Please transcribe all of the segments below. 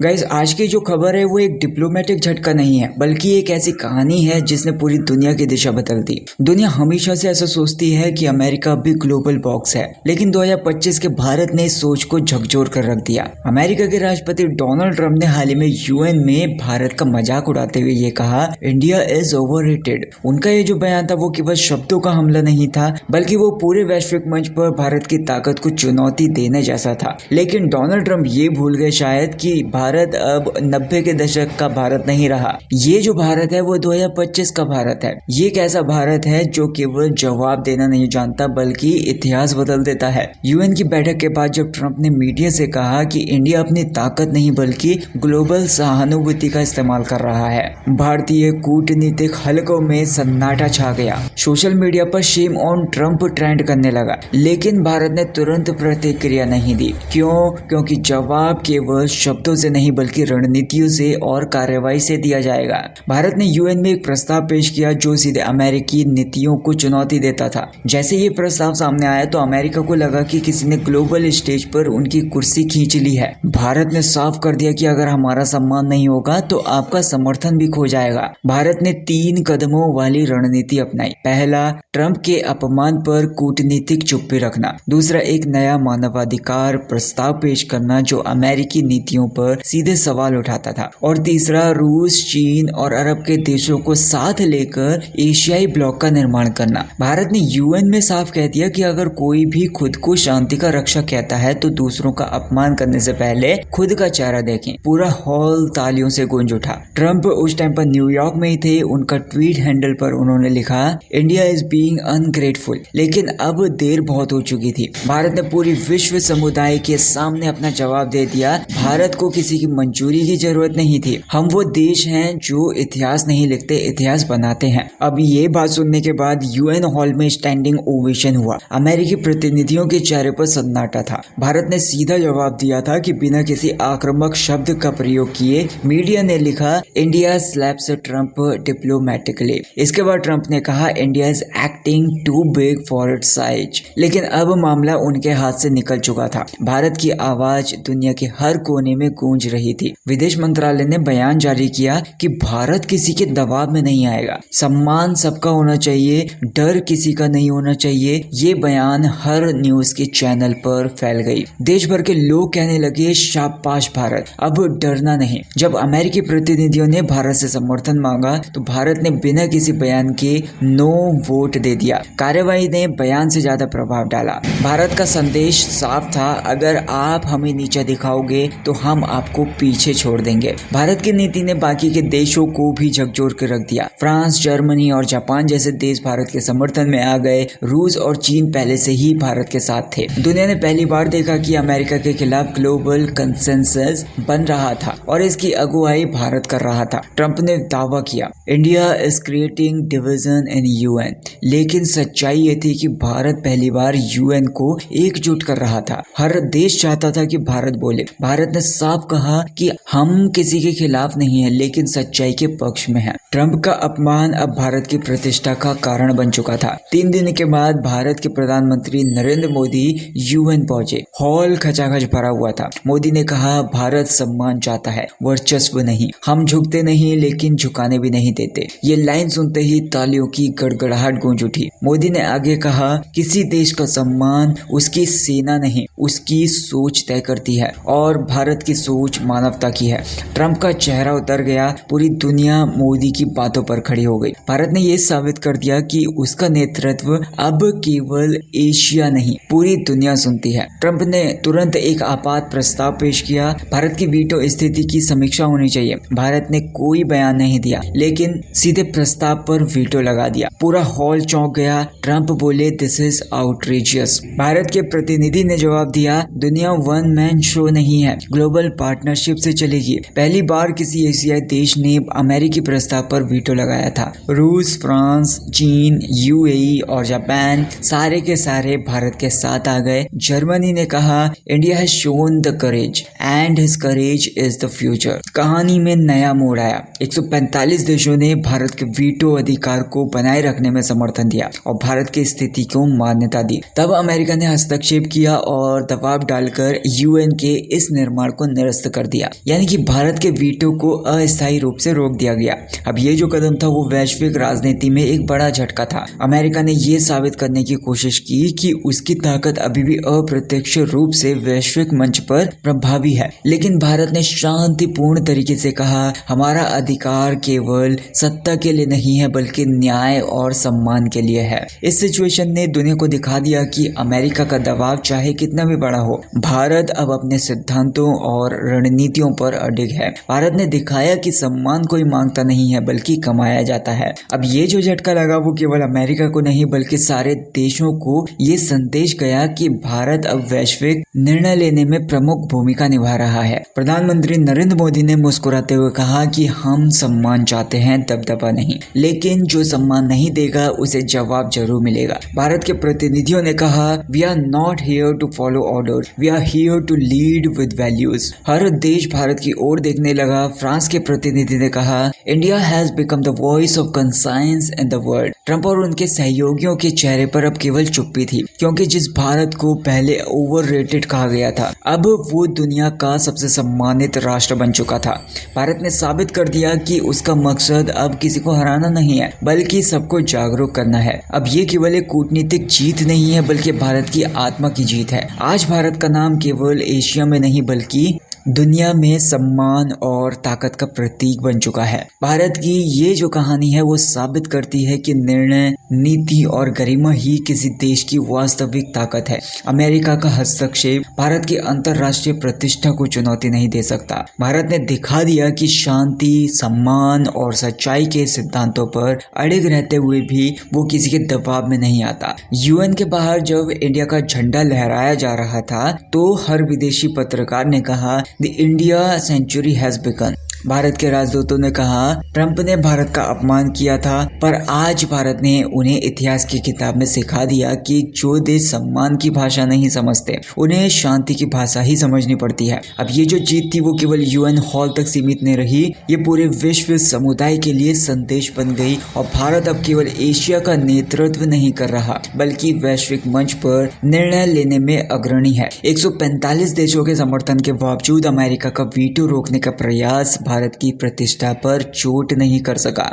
Guys, आज की जो खबर है वो एक डिप्लोमेटिक झटका नहीं है, बल्कि एक ऐसी कहानी है जिसने पूरी दुनिया की दिशा बदल दी। दुनिया हमेशा से ऐसा सोचती है कि अमेरिका भी ग्लोबल बॉक्स है, लेकिन 2025 के भारत ने इस सोच को झकझोर कर रख दिया। अमेरिका के राष्ट्रपति डोनाल्ड ट्रंप ने हाल ही में यूएन में भारत का मजाक उड़ाते हुए ये कहा, इंडिया इज ओवररेटेड। उनका ये जो बयान था वो केवल शब्दों का हमला नहीं था, बल्कि वो पूरे वैश्विक मंच पर भारत की ताकत को चुनौती देने जैसा था। लेकिन डोनाल्ड ट्रंप ये भूल गए शायद कि भारत अब 90 के दशक का भारत नहीं रहा। ये जो भारत है वो 2025 का भारत है। ये एक ऐसा भारत है जो केवल जवाब देना नहीं जानता, बल्कि इतिहास बदल देता है। यूएन की बैठक के बाद जब ट्रंप ने मीडिया से कहा कि इंडिया अपनी ताकत नहीं बल्कि ग्लोबल सहानुभूति का इस्तेमाल कर रहा है, भारतीय कूटनीतिक हलकों में सन्नाटा छा गया। सोशल मीडिया पर शेम ऑन ट्रंप ट्रेंड करने लगा, लेकिन भारत ने तुरंत प्रतिक्रिया नहीं दी। क्योंकि जवाब केवल शब्दों से नहीं बल्कि रणनीतियों से और कार्रवाई से दिया जाएगा। भारत ने यूएन में एक प्रस्ताव पेश किया जो सीधे अमेरिकी नीतियों को चुनौती देता था। जैसे ये प्रस्ताव सामने आया तो अमेरिका को लगा कि किसी ने ग्लोबल स्टेज पर उनकी कुर्सी खींच ली है। भारत ने साफ कर दिया कि अगर हमारा सम्मान नहीं होगा तो आपका समर्थन भी खो जाएगा। भारत ने 3 कदमों वाली रणनीति अपनाई। पहला, ट्रंप के अपमान पर कूटनीतिक चुप्पी रखना। दूसरा, एक नया मानवाधिकार प्रस्ताव पेश करना जो अमेरिकी नीतियों पर सीधे सवाल उठाता था। और तीसरा, रूस, चीन और अरब के देशों को साथ लेकर एशियाई ब्लॉक का निर्माण करना। भारत ने यूएन में साफ कह दिया कि अगर कोई भी खुद को शांति का रक्षक कहता है तो दूसरों का अपमान करने से पहले खुद का चेहरा देखें। पूरा हॉल तालियों से गूंज उठा। ट्रंप उस टाइम पर न्यूयॉर्क में ही थे। उनका ट्वीट हैंडल पर उन्होंने लिखा, इंडिया इज बीइंग अनग्रेटफुल। लेकिन अब देर बहुत हो चुकी थी। भारत ने पूरी विश्व समुदाय के सामने अपना जवाब दे दिया। भारत को किसी की मंजूरी की जरूरत नहीं थी। हम वो देश हैं जो इतिहास नहीं लिखते, इतिहास बनाते हैं। अब ये बात सुनने के बाद यूएन हॉल में स्टैंडिंग ओवेशन हुआ। अमेरिकी प्रतिनिधियों के चेहरे पर सन्नाटा था। भारत ने सीधा जवाब दिया था कि बिना किसी आक्रामक शब्द का प्रयोग किए। मीडिया ने लिखा, इंडिया स्लैप्स ट्रंप डिप्लोमेटिकली। इसके बाद ट्रंप ने कहा, India is acting too big for its size. लेकिन अब मामला उनके हाथ से निकल चुका था। भारत की आवाज दुनिया के हर कोने में गूंज रही थी। विदेश मंत्रालय ने बयान जारी किया कि भारत किसी के दबाव में नहीं आएगा। सम्मान सबका होना चाहिए, डर किसी का नहीं होना चाहिए। ये बयान हर न्यूज के चैनल पर फैल गई। देश भर के लोग कहने लगे, शाबाश भारत, अब डरना नहीं। जब अमेरिकी प्रतिनिधियों ने भारत से समर्थन मांगा तो भारत ने बिना किसी बयान के नो वोट दे दिया। कार्रवाई ने बयान से ज्यादा प्रभाव डाला। भारत का संदेश साफ था, अगर आप हमें नीचा दिखाओगे तो हम आपको पीछे छोड़ देंगे। भारत की नीति ने बाकी के देशों को भी झकझोर कर रख दिया। फ्रांस, जर्मनी और जापान जैसे देश भारत के समर्थन में आ गए। रूस और चीन पहले से ही भारत के साथ थे। दुनिया ने पहली बार देखा कि अमेरिका के खिलाफ ग्लोबल कंसेंसस बन रहा था और इसकी अगुवाई भारत कर रहा था। ट्रंप ने दावा किया, India is creating division in UN. लेकिन सच्चाई ये थी कि भारत पहली बार यूएन को एकजुट कर रहा था। हर देश चाहता था कि भारत बोले। भारत ने साफ कहा कि हम किसी के खिलाफ नहीं है, लेकिन सच्चाई के पक्ष में है। ट्रंप का अपमान अब भारत की प्रतिष्ठा का कारण बन चुका था। 3 दिन के बाद भारत के प्रधानमंत्री नरेंद्र मोदी यूएन पहुंचे। हॉल खचाखच भरा हुआ था। मोदी ने कहा, भारत सम्मान चाहता है, वर्चस्व नहीं। हम झुकते नहीं लेकिन झुकाने भी नहीं देते। ये लाइन सुनते ही तालियों की गड़गड़ाहट गूंज उठी। मोदी ने आगे कहा, किसी देश का सम्मान उसकी सेना नहीं, उसकी सोच तय करती है और भारत की सोच मानवता की है। ट्रंप का चेहरा उतर गया। पूरी दुनिया मोदी की बातों पर खड़ी हो गई। भारत ने यह साबित कर दिया कि उसका नेतृत्व अब केवल एशिया नहीं, पूरी दुनिया सुनती है। ट्रंप ने तुरंत एक आपात प्रस्ताव पेश किया। भारत की वीटो स्थिति की समीक्षा होनी चाहिए। भारत ने कोई बयान नहीं दिया, लेकिन सीधे प्रस्ताव पर वीटो लगा दिया। पूरा हॉल चौंक गया। ट्रंप बोले, दिस इज आउटरेजियस। भारत के प्रतिनिधि ने जवाब दिया, दुनिया वन मैन शो नहीं है, ग्लोबल पार्टनरशिप से चलेगी। पहली बार किसी एशियाई देश ने अमेरिकी प्रस्ताव पर वीटो लगाया था। रूस, फ्रांस, चीन, यूएई और जापान सारे के सारे भारत के साथ आ गए। जर्मनी ने कहा, India has shown the courage and his courage is the future. कहानी में नया मोड़ आया। 145 देशों ने भारत के वीटो अधिकार को बनाए रखने में समर्थन दिया और भारत की स्थिति को मान्यता दी। तब अमेरिका ने हस्तक्षेप किया और दबाव डालकर यूएन के इस निर्माण को निरस्त कर दिया, यानी कि भारत के वीटो को अस्थायी रूप से रोक दिया गया। अब ये जो कदम था वो वैश्विक राजनीति में एक बड़ा झटका था। अमेरिका ने ये साबित करने की कोशिश की कि उसकी ताकत अभी भी अप्रत्यक्ष रूप से वैश्विक मंच पर प्रभावी है, लेकिन भारत ने शांतिपूर्ण तरीके से कहा, हमारा अधिकार केवल सत्ता के लिए नहीं है बल्कि न्याय और सम्मान के लिए है। इस सिचुएशन ने दुनिया को दिखा दिया कि अमेरिका का दबाव चाहे कितना भी बड़ा हो, भारत अब अपने सिद्धांतों और रणनीतियों पर अडिग है। भारत ने दिखाया कि सम्मान कोई मांगता नहीं है बल्कि कमाया जाता है। अब ये जो झटका लगा वो केवल अमेरिका को नहीं बल्कि सारे देशों को ये संदेश गया कि भारत अब वैश्विक निर्णय लेने में प्रमुख भूमिका निभा रहा है। प्रधानमंत्री नरेंद्र मोदी ने मुस्कुराते हुए कहा कि हम सम्मान चाहते हैं, दबदबा नहीं, लेकिन जो सम्मान नहीं देगा उसे जवाब जरूर मिलेगा। भारत के प्रतिनिधियों ने कहा, we are not here to follow order, we are here to lead with values. हर देश भारत की ओर देखने लगा। फ्रांस के प्रतिनिधि ने कहा, India has become the voice of conscience in the world. Trump और उनके सहयोगियों के चेहरे पर अब केवल चुप्पी थी, क्योंकि जिस भारत को पहले ओवररेटेड कहा गया था, अब वो दुनिया का सबसे सम्मानित राष्ट्र बन चुका था। भारत ने साबित कर दिया कि उसका मकसद अब किसी को हराना नहीं है बल्कि सबको जागरूक करना है। अब ये केवल एक कूटनीतिक जीत नहीं है बल्कि भारत की आत्मा की जीत है। आज भारत का नाम केवल एशिया में नहीं बल्कि दुनिया में सम्मान और ताकत का प्रतीक बन चुका है। भारत की ये जो कहानी है वो साबित करती है कि निर्णय, नीति और गरिमा ही किसी देश की वास्तविक ताकत है। अमेरिका का हस्तक्षेप भारत की अंतर्राष्ट्रीय प्रतिष्ठा को चुनौती नहीं दे सकता। भारत ने दिखा दिया कि शांति, सम्मान और सच्चाई के सिद्धांतों पर अड़िग रहते हुए भी वो किसी के दबाव में नहीं आता। यूएन के बाहर जब इंडिया का झंडा लहराया जा रहा था तो हर विदेशी पत्रकार ने कहा, the India century has begun. भारत के राजदूतों ने कहा, ट्रंप ने भारत का अपमान किया था, पर आज भारत ने उन्हें इतिहास की किताब में सिखा दिया कि जो देश सम्मान की भाषा नहीं समझते उन्हें शांति की भाषा ही समझनी पड़ती है। अब ये जो जीत थी वो केवल यूएन हॉल तक सीमित नहीं रही, ये पूरे विश्व समुदाय के लिए संदेश बन गई और भारत अब केवल एशिया का नेतृत्व नहीं कर रहा बल्कि वैश्विक मंच पर निर्णय लेने में अग्रणी है। 145 देशों के समर्थन के बावजूद अमेरिका का वीटो रोकने का प्रयास भारत की प्रतिष्ठा पर चोट नहीं कर सका।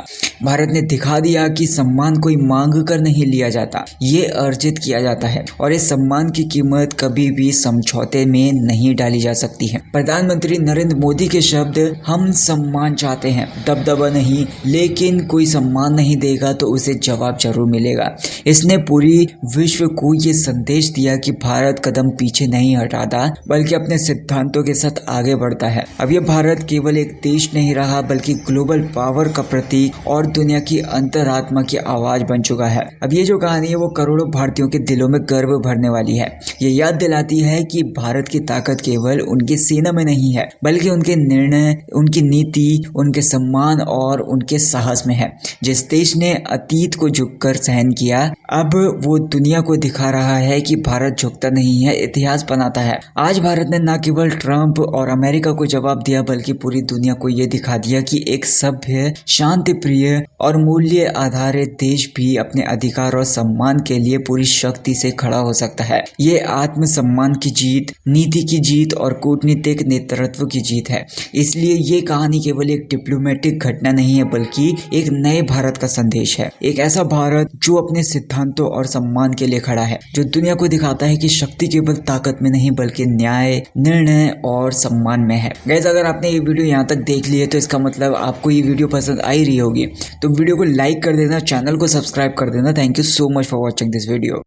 भारत ने दिखा दिया कि सम्मान कोई मांग कर नहीं लिया जाता, ये अर्जित किया जाता है और इस सम्मान की कीमत कभी भी समझौते में नहीं डाली जा सकती है। प्रधानमंत्री नरेंद्र मोदी के शब्द, हम सम्मान चाहते हैं, दबदबा नहीं, लेकिन कोई सम्मान नहीं देगा तो उसे जवाब जरूर मिलेगा। इसने पूरी विश्व को ये संदेश दिया कि भारत कदम पीछे नहीं हटाता बल्कि अपने सिद्धांतों के साथ आगे बढ़ता है। अब ये भारत केवल एक देश नहीं रहा बल्कि ग्लोबल पावर का प्रतीक और दुनिया की अंतरात्मा की आवाज बन चुका है। अब ये जो कहानी है वो करोड़ों भारतीयों के दिलों में गर्व भरने वाली है। ये याद दिलाती है कि भारत की ताकत केवल उनकी सेना में नहीं है बल्कि उनके निर्णय, उनकी नीति, उनके सम्मान और उनके साहस में है। जिस देश ने अतीत को झुककर सहन किया, अब वो दुनिया को दिखा रहा है कि भारत झुकता नहीं है, इतिहास बनाता है। आज भारत ने न केवल ट्रंप और अमेरिका को जवाब दिया बल्कि पूरी दुनिया को ये दिखा दिया कि एक सभ्य, शांति प्रिय और मूल्य आधारित देश भी अपने अधिकार और सम्मान के लिए पूरी शक्ति से खड़ा हो सकता है। ये आत्मसम्मान की जीत, नीति की जीत और कूटनीतिक नेतृत्व की जीत है। इसलिए ये कहानी केवल एक डिप्लोमेटिक घटना नहीं है बल्कि एक नए भारत का संदेश है। एक ऐसा भारत जो अपने सिद्धांतों और सम्मान के लिए खड़ा है, जो दुनिया को दिखाता है कि शक्ति केवल ताकत में नहीं बल्कि न्याय, निर्णय और सम्मान में है। गाइस, अगर आपने ये वीडियो यहाँ तक देख ली है तो इसका मतलब आपको ये वीडियो पसंद आई रही होगी, तो वीडियो को लाइक कर देना, चैनल को सब्सक्राइब कर देना। Thank you so much for watching this video.